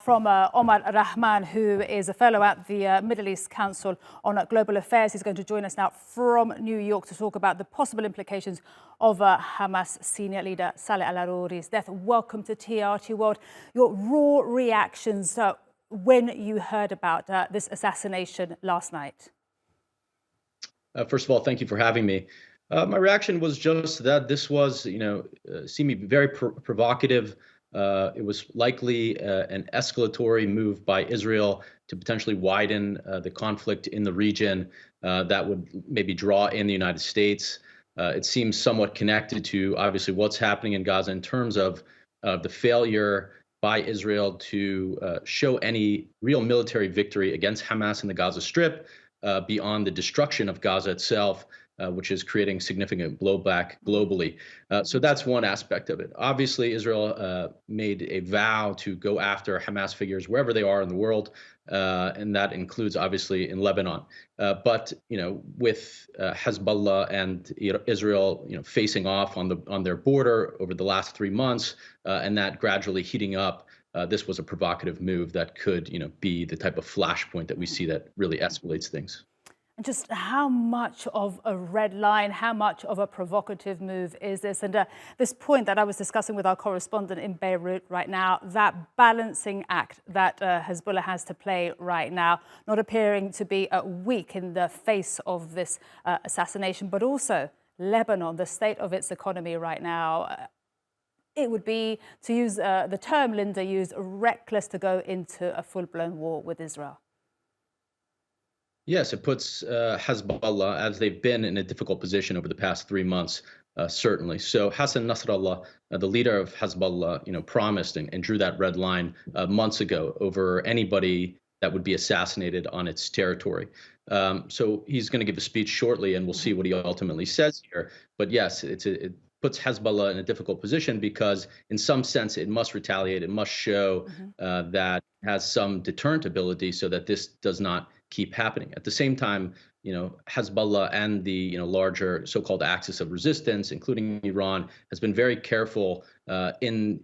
from Omar Rahman, who is a fellow at the Middle East Council on Global Affairs. He's going to join us now from New York to talk about the possible implications of Hamas senior leader Saleh al-Arouri's death. Welcome to TRT World. Your raw reactions when you heard about this assassination last night. First of all, thank you for having me. My reaction was just that this was, seemed very provocative. It was likely an escalatory move by Israel to potentially widen the conflict in the region that would maybe draw in the United States. It seems somewhat connected to, obviously, what's happening in Gaza in terms of the failure by Israel to show any real military victory against Hamas in the Gaza Strip beyond the destruction of Gaza itself, which is creating significant blowback globally. So that's one aspect of it. Obviously, Israel made a vow to go after Hamas figures wherever they are in the world, and that includes obviously in Lebanon. But with Hezbollah and Israel, facing off on their border over the last 3 months, and that gradually heating up. This was a provocative move that could, be the type of flashpoint that we see that really escalates things. And just how much of a red line, how much of a provocative move is this? And this point that I was discussing with our correspondent in Beirut right now, that balancing act that Hezbollah has to play right now, not appearing to be weak in the face of this assassination, but also Lebanon, the state of its economy right now. It would be, to use the term Linda used, reckless to go into a full-blown war with Israel. Yes, it puts Hezbollah, as they've been, in a difficult position over the past 3 months, certainly. So Hassan Nasrallah, the leader of Hezbollah, promised and drew that red line months ago over anybody that would be assassinated on its territory. So he's going to give a speech shortly, and we'll see what he ultimately says here. But yes, it puts Hezbollah in a difficult position because in some sense it must retaliate. It must show that it has some deterrent ability so that this does not keep happening. At the same time, Hezbollah and the larger so-called axis of resistance, including Iran, has been very careful in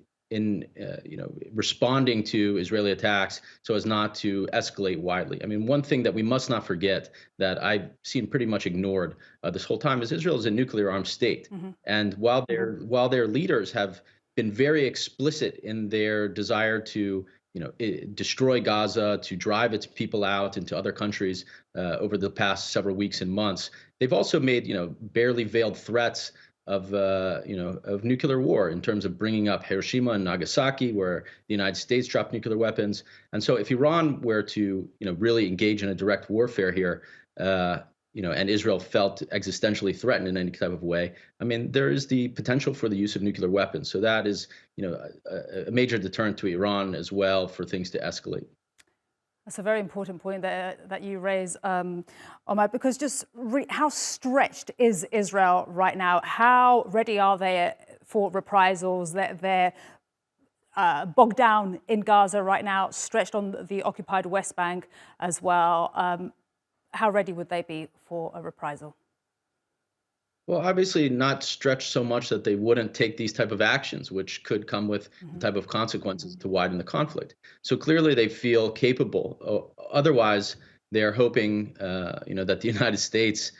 responding to Israeli attacks so as not to escalate widely. I mean, one thing that we must not forget that I've seen pretty much ignored this whole time is Israel is a nuclear armed state. And while their leaders have been very explicit in their desire to destroy Gaza, to drive its people out into other countries over the past several weeks and months, they've also made barely veiled threats of nuclear war in terms of bringing up Hiroshima and Nagasaki, where the United States dropped nuclear weapons. And so if Iran were to really engage in a direct warfare here, and Israel felt existentially threatened in any type of way, I mean, there is the potential for the use of nuclear weapons. So that is, a major deterrent to Iran as well for things to escalate. That's a very important point that you raise, Omar, because just how stretched is Israel right now? How ready are they for reprisals? They're bogged down in Gaza right now, stretched on the occupied West Bank as well. How ready would they be for a reprisal? Well, obviously not stretched so much that they wouldn't take these type of actions, which could come with the type of consequences to widen the conflict. So clearly they feel capable. Otherwise, they're hoping, that the United States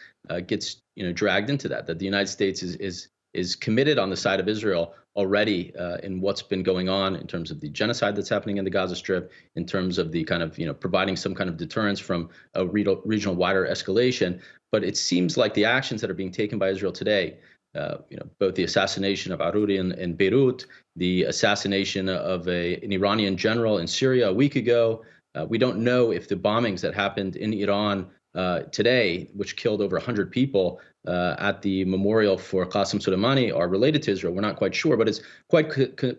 gets, dragged into that the United States is committed on the side of Israel already in what's been going on in terms of the genocide that's happening in the Gaza Strip, in terms of the kind of, providing some kind of deterrence from a regional wider escalation. But it seems like the actions that are being taken by Israel today, both the assassination of al-Arouri in Beirut, the assassination of an Iranian general in Syria a week ago. We don't know if the bombings that happened in Iran today, which killed over 100 people at the memorial for al-Qassam Soleimani, are related to Israel. We're not quite sure, but it's quite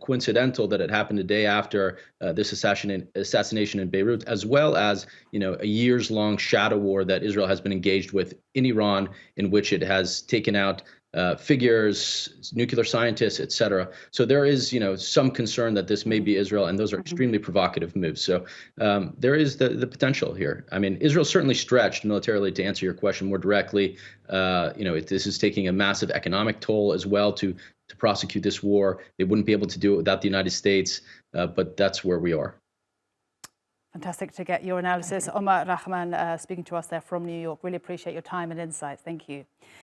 coincidental that it happened a day after this assassination in Beirut, as well as a years-long shadow war that Israel has been engaged with in Iran, in which it has taken out figures, nuclear scientists, etc. So there is, some concern that this may be Israel, and those are extremely provocative moves. So there is the potential here. I mean, Israel's certainly stretched militarily, to answer your question more directly. This is taking a massive economic toll as well to prosecute this war. They wouldn't be able to do it without the United States, but that's where we are. Fantastic to get your analysis. Omar Rahman speaking to us there from New York. Really appreciate your time and insights. Thank you.